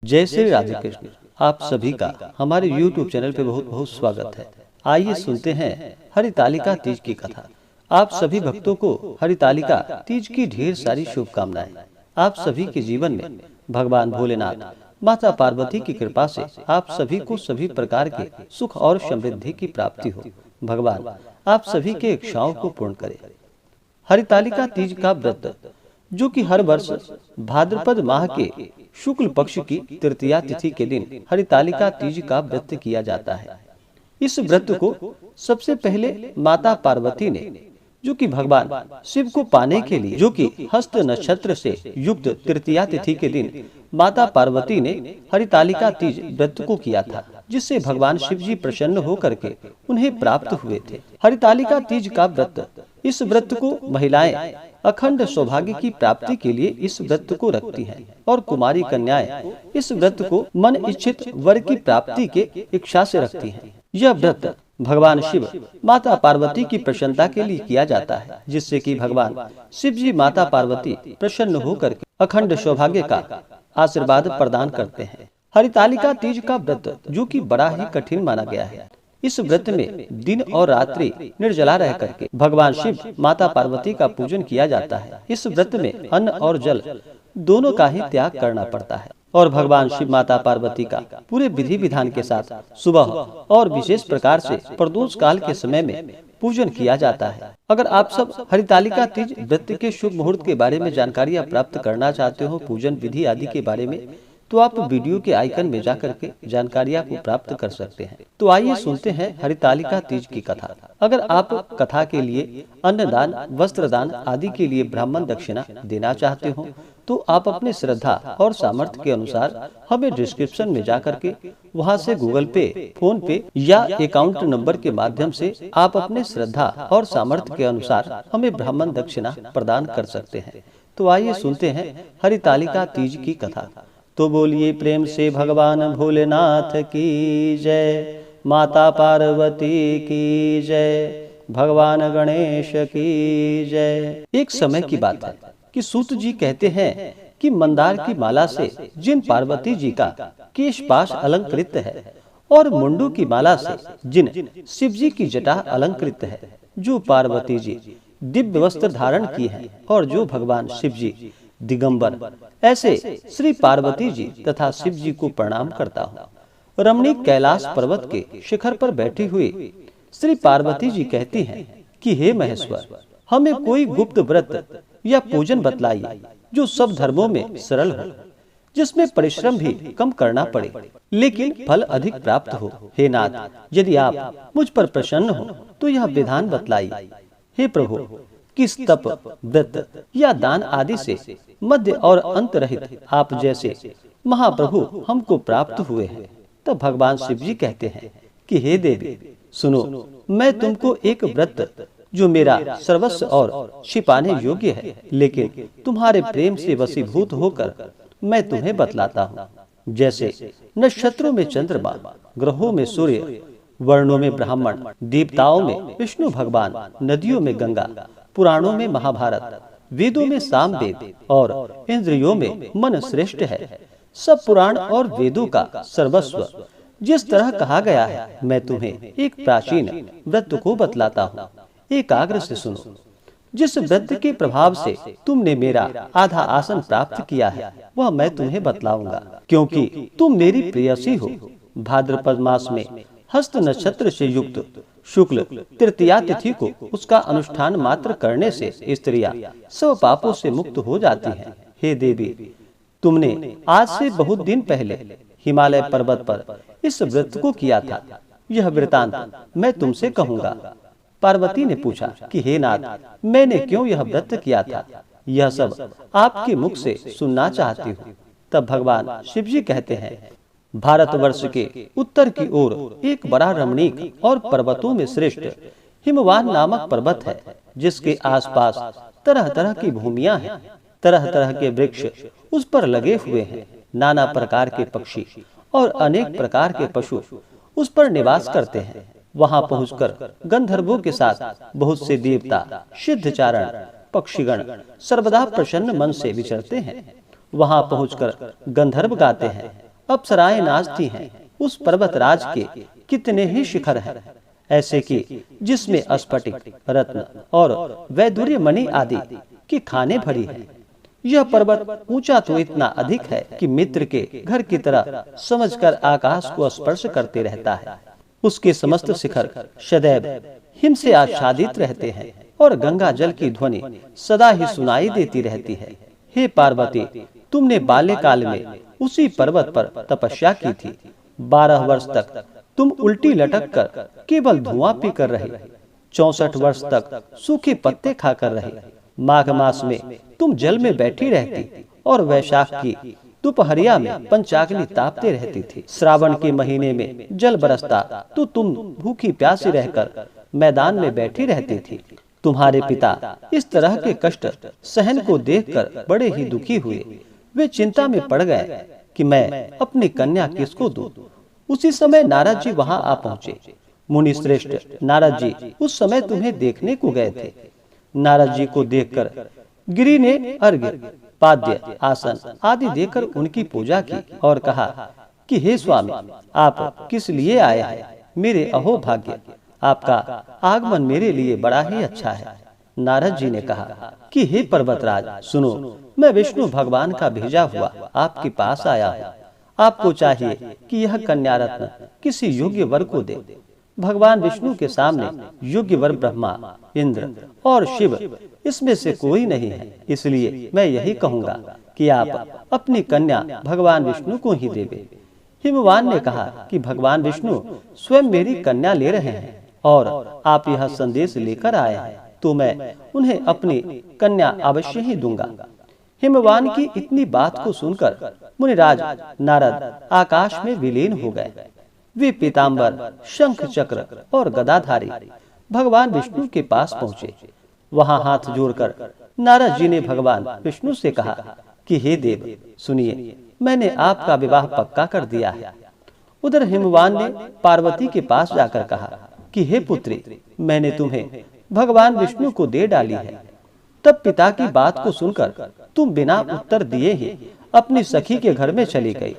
जय श्री राधे कृष्ण। आप सभी का हमारे YouTube चैनल पे बहुत बहुत स्वागत है। आइए सुनते हैं हरितालिका तीज की कथा। आप सभी भक्तों को हरितालिका तीज की ढेर सारी शुभकामनाएं। आप सभी के जीवन में भगवान भोलेनाथ, माता पार्वती की कृपा से आप सभी को सभी प्रकार के सुख और समृद्धि की प्राप्ति हो। भगवान आप सभी के इच्छाओं को पूर्ण करे। हरितालिका तीज का व्रत, जो कि हर वर्ष भाद्रपद माह के शुक्ल पक्ष की तृतीया तिथि के दिन हरितालिका तीज का व्रत किया जाता है। इस व्रत को सबसे पहले माता पार्वती ने, जो कि भगवान शिव को पाने के लिए, जो कि हस्त नक्षत्र से युक्त तृतीया तिथि के दिन माता पार्वती ने हरितालिका तीज व्रत को किया था, जिससे भगवान शिव जी प्रसन्न होकर के उन्हें प्राप्त हुए थे। हरितालिका तीज का व्रत, इस व्रत को महिलाएं अखंड सौभाग्य की प्राप्ति के लिए इस व्रत को रखती हैं और कुमारी कन्याएं इस व्रत को मन इच्छित वर की प्राप्ति के इच्छा से रखती हैं। यह व्रत भगवान शिव, माता पार्वती की प्रसन्नता के लिए किया जाता है, जिससे कि भगवान शिव जी माता पार्वती प्रसन्न होकर के अखंड सौभाग्य का आशीर्वाद प्रदान करते हैं। हरितालिका तीज का व्रत, जो कि बड़ा ही कठिन माना गया है, इस व्रत में दिन और रात्रि निर्जला रह करके भगवान शिव, माता पार्वती का पूजन किया जाता है। इस व्रत में अन्न और जल दोनों का ही त्याग करना पड़ता है और भगवान शिव, माता पार्वती का पूरे विधि विधान के साथ सुबह और विशेष प्रकार से प्रदोष काल के समय में पूजन किया जाता है। अगर आप सब हरितालिका तीज व्रत के शुभ मुहूर्त के बारे में जानकारियाँ प्राप्त करना चाहते हो, पूजन विधि आदि के बारे में, तो आप वीडियो के आइकन में जाकर के जानकारियाँ को प्राप्त कर सकते हैं। तो आइए सुनते हैं हरितालिका तीज की कथा। अगर आप कथा के लिए अन्नदान, वस्त्रदान आदि के लिए ब्राह्मण दक्षिणा देना चाहते हो, तो आप अपने श्रद्धा और सामर्थ्य के अनुसार हमें डिस्क्रिप्शन में जाकर के वहां से गूगल पे, फोन पे या अकाउंट नंबर के माध्यम से आप अपने श्रद्धा और सामर्थ्य के अनुसार हमें ब्राह्मण दक्षिणा प्रदान कर सकते हैं। तो आइए सुनते हैं हरितालिका तीज की कथा। तो बोलिए प्रेम से भगवान भोलेनाथ की जय, माता पार्वती की जय, भगवान गणेश की जय। एक समय की बात है कि सूत जी कहते हैं कि मंदार की माला से जिन पार्वती जी का केश पाश अलंकृत है और मुंडू की माला से जिन शिव जी की जटा अलंकृत है, जो पार्वती जी दिव्य वस्त्र धारण की है और जो भगवान शिव जी दिगंबर, ऐसे श्री पार्वती जी तथा शिव जी को प्रणाम करता हूँ। रमणीक कैलाश पर्वत के शिखर पर बैठी हुई श्री पार्वती जी कहती हैं कि हे महेश्वर, हमें कोई गुप्त व्रत या पूजन बतलाइए जो सब धर्मों में सरल हो, जिसमें परिश्रम भी कम करना पड़े लेकिन फल अधिक प्राप्त हो। हे नाथ, यदि आप मुझ पर प्रसन्न हो तो यह विधान बतलाइए। हे प्रभु, किस तप, व्रत या दान आदि से मध्य और अंत रहित आप जैसे महाप्रभु हमको प्राप्त हुए हैं। तब भगवान शिव जी कहते हैं कि हे देवी, सुनो, मैं तुमको एक व्रत जो मेरा सर्वस्व और छिपाने योग्य है, लेकिन तुम्हारे प्रेम से वशीभूत होकर मैं तुम्हें बतलाता हूँ। जैसे नक्षत्रों में चंद्रमा, ग्रहों में सूर्य, वर्णों में ब्राह्मण, देवताओं में विष्णु भगवान, नदियों में गंगा, पुराणों में महाभारत, वेदों में सामवेद और इंद्रियों में मन श्रेष्ठ है। सब पुराण और वेदों का सर्वस्व जिस तरह कहा गया है, मैं तुम्हें एक प्राचीन व्रत को बतलाता हूँ। एकाग्र से सुनो। जिस व्रत के प्रभाव से तुमने मेरा आधा आसन प्राप्त किया है, वह मैं तुम्हें बतलाऊंगा, क्योंकि तुम मेरी प्रेयसी हो। भाद्रपद मास में हस्त नक्षत्र से युक्त शुक्ल तृतीया तिथि को उसका अनुष्ठान मात्र करने से स्त्रियां सब पापों से मुक्त हो जाती हैं। हे देवी, तुमने आज से बहुत दिन पहले हिमालय पर्वत पर इस व्रत को किया था। यह वृतांत मैं तुमसे कहूँगा। पार्वती ने पूछा कि हे नाथ, मैंने क्यों यह व्रत किया था, यह सब आपके मुख से सुनना चाहती हूँ। तब भगवान शिव जी कहते हैं, भारतवर्ष के उत्तर की ओर एक बड़ा रमणीक और पर्वतों में श्रेष्ठ हिमवान नामक पर्वत है, जिसके आसपास तरह तरह की भूमियां हैं। तरह तरह के वृक्ष उस पर लगे हुए हैं। नाना प्रकार के पक्षी और अनेक प्रकार के पशु उस पर निवास करते हैं। वहां पहुंचकर गंधर्वों के साथ बहुत से देवता, सिद्धचारण, पक्षीगण सर्वदा प्रसन्न मन से विचरते हैं। वहां पहुंचकर गंधर्व गाते हैं, अप्सराएं नाचती हैं। उस पर्वत राज के कितने ही शिखर हैं, ऐसे कि जिसमें स्फटिक, रत्न और वैदुर्य मणि आदि की खाने भरी हैं। यह पर्वत ऊंचा तो इतना अधिक है कि मित्र के घर की तरह समझकर आकाश को स्पर्श करते रहता है। उसके समस्त शिखर सदैव हिम से आच्छादित रहते हैं और गंगा जल की ध्वनि सदा ही सुनाई देती रहती है। हे पार्वती, तुमने बाल्यकाल में उसी पर्वत पर तपस्या की थी। 12 वर्ष तक तुम उल्टी लटक कर केवल धुआं पी कर रही। 64 वर्ष तक सूखे पत्ते खाकर रही। माघ मास में तुम जल में बैठी रहती और वैशाख की दोपहरिया में पंचाग्नि तापते रहती थी। श्रावण के महीने में जल बरसता तो तुम भूखी प्यासी रहकर मैदान में बैठी रहती थी। तुम्हारे पिता इस तरह के कष्ट सहन को देखकर बड़े ही दुखी हुए। वे चिंता में पड़ गए कि मैं अपनी कन्या किसको दूं। उसी समय नारद जी वहां आ पहुंचे। मुनि श्रेष्ठ नारद जी उस समय तुम्हें देखने को गए थे। नारद जी को देखकर गिरि ने अर्घ्य, पाद्य, आसन आदि देकर उनकी पूजा की और कहा कि हे स्वामी, आप किस लिए आए हैं? मेरे अहो भाग्य, आपका आगमन मेरे लिए बड़ा ही अच्छा है। नारद जी ने कहा कि हे पर्वतराज, सुनो, मैं विष्णु भगवान का भेजा हुआ आपके पास आया हूँ। आपको चाहिए कि यह कन्या रत्न किसी योग्य वर को दे। भगवान विष्णु के सामने योग्य वर ब्रह्मा, इंद्र और शिव, इसमें से कोई नहीं है। इसलिए मैं यही कहूँगा कि आप अपनी कन्या भगवान विष्णु को ही देवे। हिमवान ने कहा कि भगवान विष्णु स्वयं मेरी कन्या ले रहे हैं और आप यह संदेश लेकर आए हैं, तो मैं उन्हें अपनी कन्या अवश्य ही दूंगा। हिमवान की इतनी बात को सुनकर मुनिराज नारद आकाश में विलीन हो गए। वे पीताम्बर, शंख चक्र और गदाधारी भगवान विष्णु के पास पहुँचे। वहां हाथ जोड़कर नारद जी ने भगवान विष्णु से कहा कि हे देव, सुनिए, मैंने आपका विवाह पक्का कर दिया है। उधर हिमवान ने पार्वती के पास जाकर कहा कि हे पुत्री, मैंने तुम्हें भगवान विष्णु को दे डाली है। तब पिता की बात को सुनकर तुम बिना उत्तर दिए ही अपनी सखी के घर में चली गई।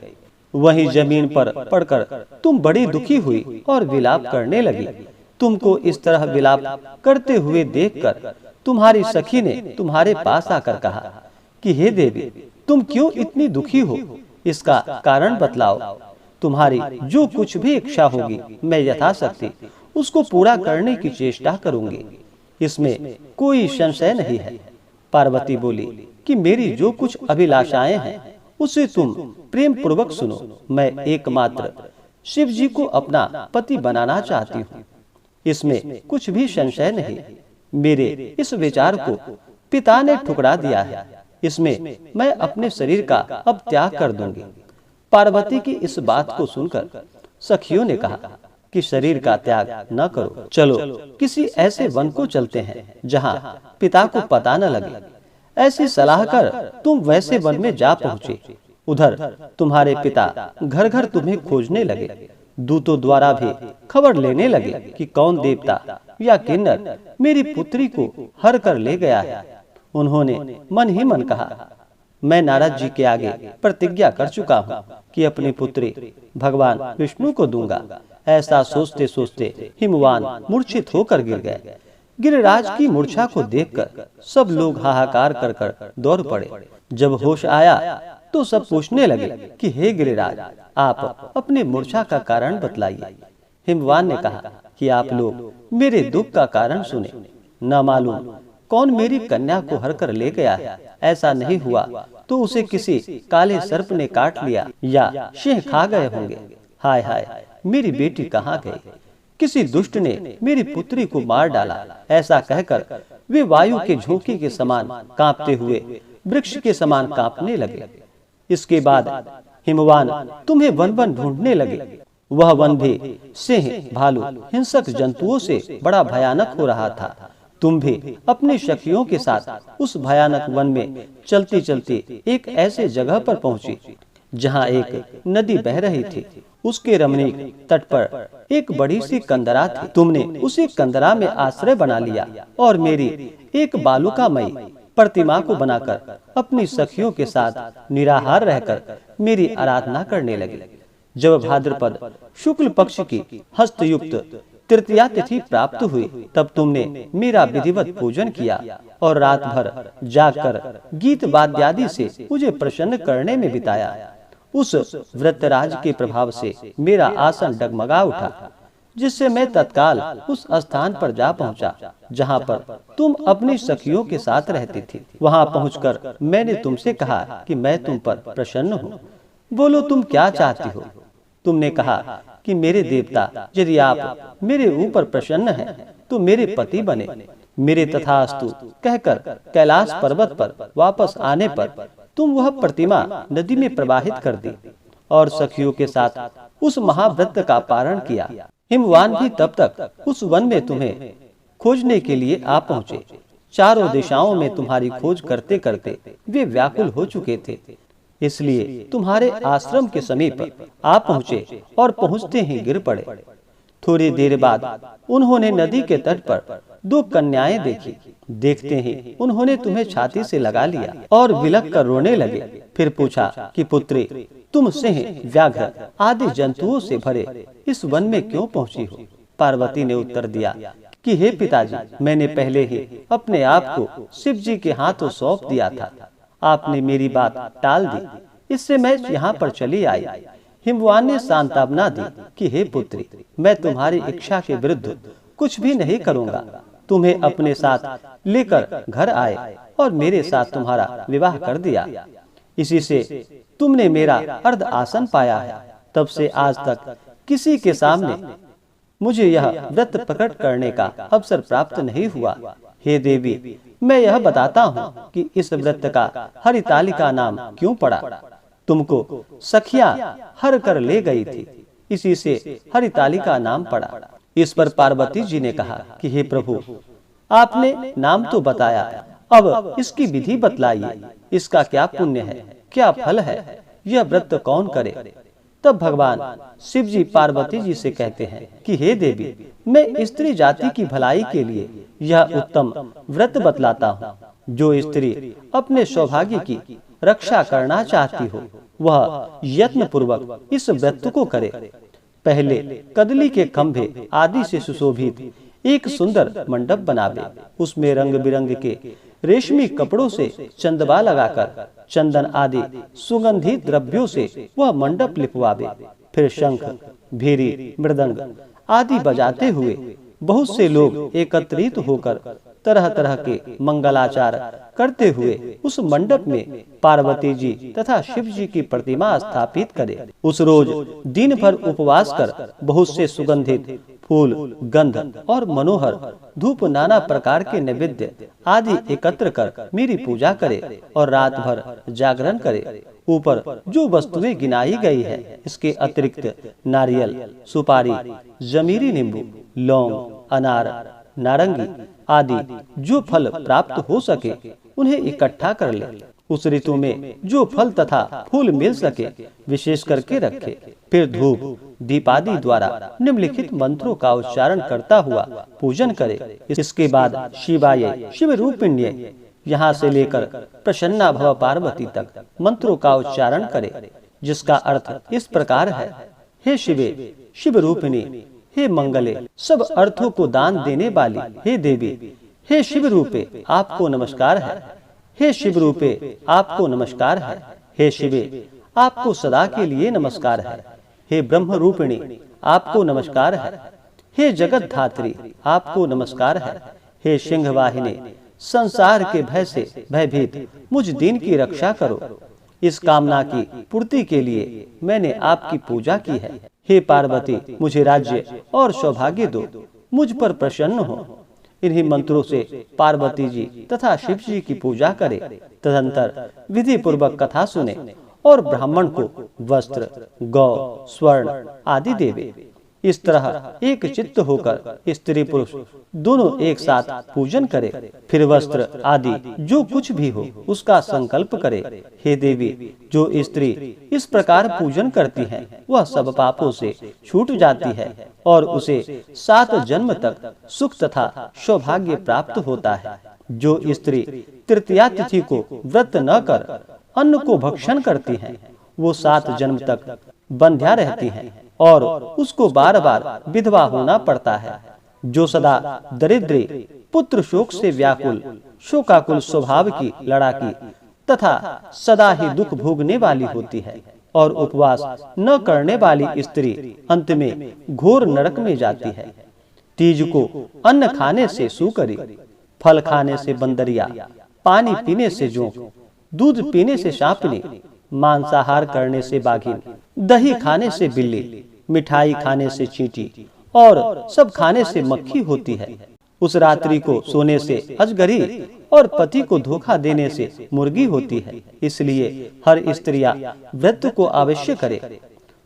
वहीं जमीन पर पड़कर तुम बड़ी दुखी हुई और विलाप करने लगी। तुमको इस तरह विलाप करते हुए देखकर तुम्हारी सखी ने तुम्हारे पास आकर कहा कि हे देवी, तुम क्यों इतनी दुखी हो? इसका कारण बतलाओ। तुम्हारी जो कुछ भी इच्छा होगी मैं यथाशक्ति उसको पूरा करने की चेष्टा करूंगी, इसमें कोई संशय नहीं है। पार्वती बोली कि मेरी जो कुछ अभिलाषाएं हैं उसे तुम प्रेम पूर्वक सुनो। मैं एकमात्र शिव जी को अपना पति बनाना चाहती हूँ, इसमें कुछ भी संशय नहीं। मेरे इस विचार को पिता ने ठुकरा दिया है, इसमें मैं अपने शरीर का अब त्याग कर दूंगी। पार्वती की इस बात को सुनकर सखियों ने कहा कि शरीर का त्याग न करो, चलो किसी ऐसे वन को चलते हैं जहाँ पिता को पता न लगे। ऐसी सलाह कर तुम वैसे वन में जा पहुँचे। उधर तुम्हारे पिता घर घर तुम्हें खोजने लगे। दूतों द्वारा भी खबर लेने लगे कि कौन देवता या किन्नर मेरी पुत्री को हर कर ले गया है। उन्होंने मन ही मन कहा, मैं नारद जी के आगे प्रतिज्ञा कर चुका हूँ कि अपनी पुत्री भगवान विष्णु को दूंगा। ऐसा सोचते सोचते हिमवान मूर्छित होकर गिर गए। गिरिराज की मूर्छा को देखकर सब लोग हाहाकार कर कर दौड़ पड़े। जब होश आया तो सब पूछने लगे कि हे गिरिराज, आप अपने मूर्छा का कारण बतलाइए। हिमवान ने कहा कि आप लोग मेरे दुख का कारण सुने। न मालूम कौन मेरी कन्या को हर कर ले गया है। ऐसा नहीं हुआ तो उसे किसी काले सर्प ने काट लिया या सिंह खा गए होंगे। हाय हाय, मेरी बेटी कहाँ गई? किसी दुष्ट ने मेरी पुत्री को मार डाला। ऐसा कहकर वे वायु के झोंके के समान कांपते हुए वृक्ष के समान कांपने लगे। इसके बाद हिमवान तुम्हें वन वन ढूंढने लगे। वह वन भी सिंह, भालू, हिंसक जंतुओं से बड़ा भयानक हो रहा था। तुम भी अपनी सखियों के साथ उस भयानक वन में चलती चलती एक ऐसे जगह पर पहुंची जहां एक नदी बह रही थी। उसके रमणीक तट पर एक बड़ी सी कंदरा थी। तुमने उसी कंदरा में आश्रय बना लिया और मेरी एक बालुकामयी प्रतिमा को बनाकर अपनी सखियों के साथ निराहार रहकर मेरी आराधना करने लगे। जब भाद्रपद शुक्ल पक्ष की हस्तयुक्त तृतीया तिथि प्राप्त हुई, तब तुमने मेरा विधिवत पूजन किया और रात भर जागकर गीत वाद्यादि से मुझे प्रसन्न करने में बिताया। उस व्रतराज के प्रभाव से मेरा आसन डगमगा उठा, जिससे मैं तत्काल उस स्थान पर जा पहुंचा जहां पर तुम अपनी सखियों के साथ रहती थी। वहां पहुंचकर मैंने तुमसे कहा कि मैं तुम पर प्रसन्न हूँ, बोलो तुम क्या चाहती हो। तुमने कहा कि मेरे देवता, यदि आप मेरे ऊपर प्रसन्न हैं तो मेरे पति बने। मेरे तथास्तु कहकर कैलाश पर्वत पर वापस आने पर तुम वह प्रतिमा नदी में प्रवाहित कर दी और सखियों के साथ उस महाव्रत का पारण किया। हिमवान भी तब तक उस वन में तुम्हें खोजने के लिए आ पहुँचे। चारों दिशाओं में तुम्हारी खोज करते करते वे व्याकुल हो चुके थे, इसलिए तुम्हारे आश्रम के समीप आ पहुँचे और पहुँचते ही गिर पड़े। थोड़ी देर बाद उन्होंने नदी के तट पर 2 कन्याएं देखी। देखते ही उन्होंने तुम्हें छाती से लगा लिया और विलक कर रोने लगे। फिर पूछा कि पुत्री, तुम सिंह, व्याघ्र आदि जंतुओं से भरे इस वन में क्यों पहुँची हो। पार्वती ने उत्तर दिया कि हे पिताजी, मैंने पहले ही अपने आप को शिव जी के हाथों सौंप दिया था। आपने मेरी बात टाल दी, इससे मैं यहाँ पर चली आई। हिमवान ने सांत्वना दी कि हे पुत्री, मैं तुम्हारी इच्छा के विरुद्ध कुछ भी नहीं करूँगा। तुम्हें अपने साथ लेकर घर आए और मेरे साथ तुम्हारा विवाह कर दिया। इसी से तुमने मेरा अर्ध आसन पाया है। तब से आज तक किसी के सामने मुझे यह व्रत प्रकट करने का अवसर प्राप्त नहीं हुआ। हे देवी, मैं यह बताता हूँ कि इस व्रत का हरितालिका नाम क्यों पड़ा। तुमको सखिया हर कर ले गई थी, इसी से हरितालिका नाम पड़ा। इस पर पार्वती जी ने कहा कि हे प्रभु, आपने नाम तो बताया, अब इसकी विधि बतलाइए। इसका क्या पुण्य है, क्या फल है, यह व्रत कौन करे। तब भगवान शिव जी पार्वती जी से कहते हैं कि हे देवी, मैं स्त्री जाति की भलाई के लिए यह उत्तम व्रत बतलाता हूँ। जो स्त्री अपने सौभाग्य की रक्षा करना चाहती हो, वह यत्न पूर्वक इस व्रत को करे। पहले कदली के खंभे आदि से सुशोभित एक सुंदर मंडप बनावे। उसमें रंग बिरंग के रेशमी कपड़ों से चंदवा लगाकर चंदन आदि सुगंधित द्रव्यों से वह मंडप लिपवावे। फिर शंख, भीरी, मृदंग आदि बजाते हुए बहुत से लोग एकत्रित होकर तरह तरह के मंगलाचार करते हुए उस मंडप में पार्वती जी तथा शिव जी की प्रतिमा स्थापित करे। उस रोज दिन भर उपवास कर बहुत से सुगंधित फूल, गंध और मनोहर धूप, नाना प्रकार के नैवेद्य आदि एकत्र कर मेरी पूजा करे और रात भर जागरण करे। ऊपर जो वस्तुएं गिनाई गई है, इसके अतिरिक्त नारियल, सुपारी, जमीरी नींबू, लौंग, अनार, नारंगी आदि जो फल प्राप्त हो सके उन्हें इकट्ठा कर ले। उस ऋतु में जो फल तथा फूल मिल सके विशेष करके रखे। फिर धूप दीपादि द्वारा निम्नलिखित मंत्रों का उच्चारण करता हुआ पूजन करे। इसके बाद शिवाय, शिव रूपिण्य यहाँ से लेकर प्रसन्ना भव पार्वती तक मंत्रों का उच्चारण करे, जिसका अर्थ इस प्रकार है। हे शिवे, शिव रूपिणी, हे मंगले, सब अर्थों को दान देने वाली हे देवी, हे शिव रूपे आपको नमस्कार है। हे शिव रूपे आपको नमस्कार है। हे शिवे, आपको सदा के लिए नमस्कार है। हे ब्रह्म रूपिणी, आपको नमस्कार है। हे जगत धात्री, आपको नमस्कार है। हे सिंह वाहिनी, संसार के भय से भयभीत मुझ दीन की रक्षा करो। इस कामना की पूर्ति के लिए मैंने आपकी पूजा की है। हे पार्वती, मुझे राज्य और सौभाग्य दो, मुझ पर प्रसन्न हो। इन्हीं मंत्रों से पार्वती जी तथा शिव जी की पूजा करे। तदंतर विधि पूर्वक कथा सुने और ब्राह्मण को वस्त्र, गौ, स्वर्ण आदि देवे। इस तरह एक चित्त होकर स्त्री पुरुष दोनों एक साथ पूजन करे। फिर वस्त्र आदि जो कुछ भी हो उसका संकल्प करे। हे देवी, जो स्त्री इस प्रकार पूजन करती है वह सब पापों से छूट जाती है और उसे 7 जन्म तक सुख तथा सौभाग्य प्राप्त होता है। जो स्त्री तृतीया तिथि को व्रत न कर अन्न को भक्षण करती हैं, वो 7 जन्म तक बंध्या रहती हैं और उसको बार बार विधवा होना पड़ता है। जो सदा दरिद्री, पुत्र शोक से व्याकुल, शोकाकुल स्वभाव की लड़ाकी तथा सदा ही दुख भोगने वाली होती है और उपवास न करने वाली स्त्री अंत में घोर नरक में जाती है। तीज को अन्न खाने से सूकरी, फल खाने से बंदरिया, पानी पीने से जोंक, दूध पीने से सांपनी, मांसाहार करने से बाघिन, दही खाने से बिल्ली, मिठाई खाने से चींटी और सब खाने से मक्खी होती है। उस रात्रि को सोने से अजगरी और पति को धोखा देने से मुर्गी होती है। इसलिए हर स्त्रियां व्रत को अवश्य करे।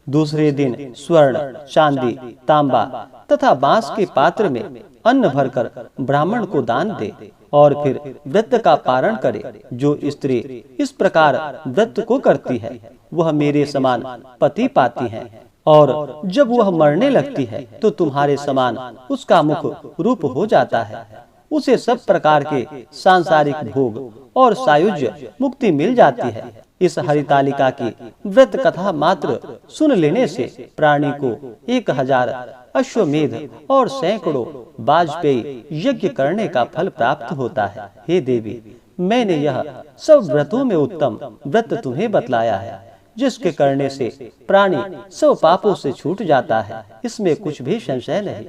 दूसरे दिन स्वर्ण, चांदी, तांबा तथा बांस के पात्र में अन्न भरकर ब्राह्मण को दान दे और फिर व्रत का पारण करे। जो स्त्री इस प्रकार व्रत को करती है वह मेरे समान पति पाती है और जब वह मरने लगती है तो तुम्हारे समान उसका मुख रूप हो जाता है। उसे सब प्रकार के सांसारिक भोग और सायुज्य मुक्ति मिल जाती है। इस हरितालिका की व्रत कथा मात्र सुन लेने से प्राणी को 1000 अश्वमेध और सैकड़ों वाजपेयी यज्ञ करने का फल प्राप्त होता है। हे देवी, मैंने यह सब व्रतों में उत्तम व्रत तुम्हें बतलाया है, जिसके करने से प्राणी सब पापों से छूट जाता है। इसमें कुछ भी संशय नहीं।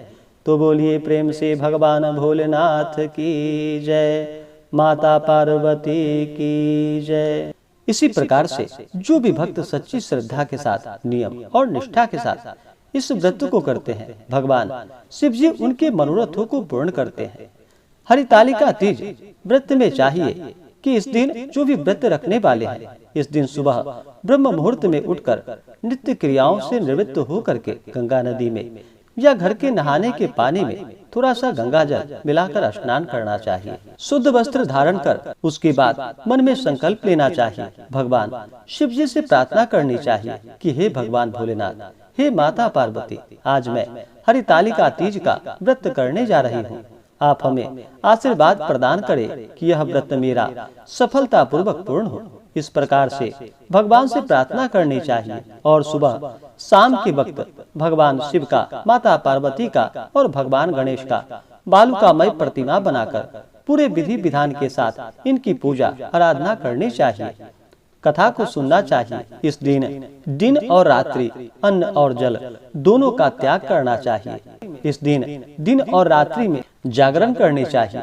तो बोलिए प्रेम से भगवान भोलेनाथ की जय, माता पार्वती की जय। इसी प्रकार से जो भी भक्त सच्ची श्रद्धा के साथ, नियम और निष्ठा के साथ इस व्रत को करते हैं, भगवान शिव जी उनके मनोरथों को पूर्ण करते हैं। हरितालिका तीज व्रत में चाहिए कि इस दिन जो भी व्रत रखने वाले हैं, इस दिन सुबह ब्रह्म मुहूर्त में उठकर नित्य क्रियाओं से निवृत्त होकर के गंगा नदी में या घर के नहाने के पानी में थोड़ा सा गंगा जल मिलाकर स्नान करना चाहिए। शुद्ध वस्त्र धारण कर उसके बाद मन में संकल्प लेना चाहिए। भगवान शिव जी से प्रार्थना करनी चाहिए कि हे भगवान भोलेनाथ, हे माता पार्वती, आज मैं हरितालिका तीज का व्रत करने जा रही हूँ। आप हमें आशीर्वाद प्रदान करें कि यह व्रत मेरा सफलता पूर्वक पूर्ण हो। इस प्रकार से भगवान से प्रार्थना करनी चाहिए और सुबह शाम के वक्त भगवान शिव का, माता पार्वती का और भगवान गणेश का बालुकामय प्रतिमा बनाकर पूरे विधि विधान के साथ इनकी पूजा आराधना करनी चाहिए। कथा को सुनना चाहिए। इस दिन और रात्रि अन्न और जल दोनों का त्याग करना चाहिए। इस दिन और रात्रि में जागरण करनी चाहिए।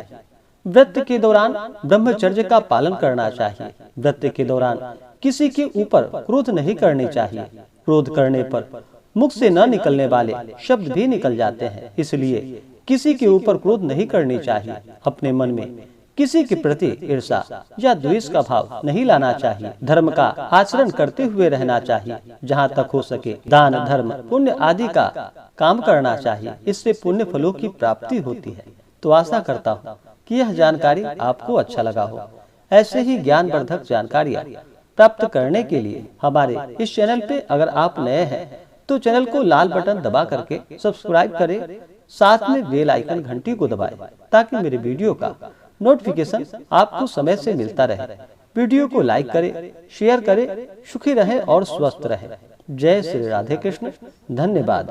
व्रत के दौरान ब्रह्मचर्य का पालन करना चाहिए। व्रत के दौरान किसी के ऊपर क्रोध नहीं करनी चाहिए। क्रोध करने पर मुख से न निकलने वाले शब्द भी निकल जाते हैं। इसलिए किसी के ऊपर क्रोध नहीं करनी चाहिए। अपने मन में किसी के प्रति ईर्षा या द्वेष का भाव नहीं लाना चाहिए। धर्म का आचरण करते हुए रहना चाहिए। जहाँ तक हो सके दान, धर्म, पुण्य आदि का काम करना चाहिए। इससे पुण्य फलों की प्राप्ति होती है। तो आशा करता हूँ कि यह जानकारी आपको अच्छा लगा हो। ऐसे ही ज्ञानवर्धक जानकारियाँ प्राप्त करने के लिए हमारे इस चैनल पे अगर आप नए हैं तो चैनल को लाल बटन दबा करके सब्सक्राइब करें, साथ में बेल आइकन घंटी को दबाएं ताकि मेरे वीडियो का नोटिफिकेशन आपको समय से मिलता रहे। वीडियो को लाइक करें, शेयर करें। सुखी रहें और स्वस्थ रहें। जय श्री राधे कृष्ण। धन्यवाद।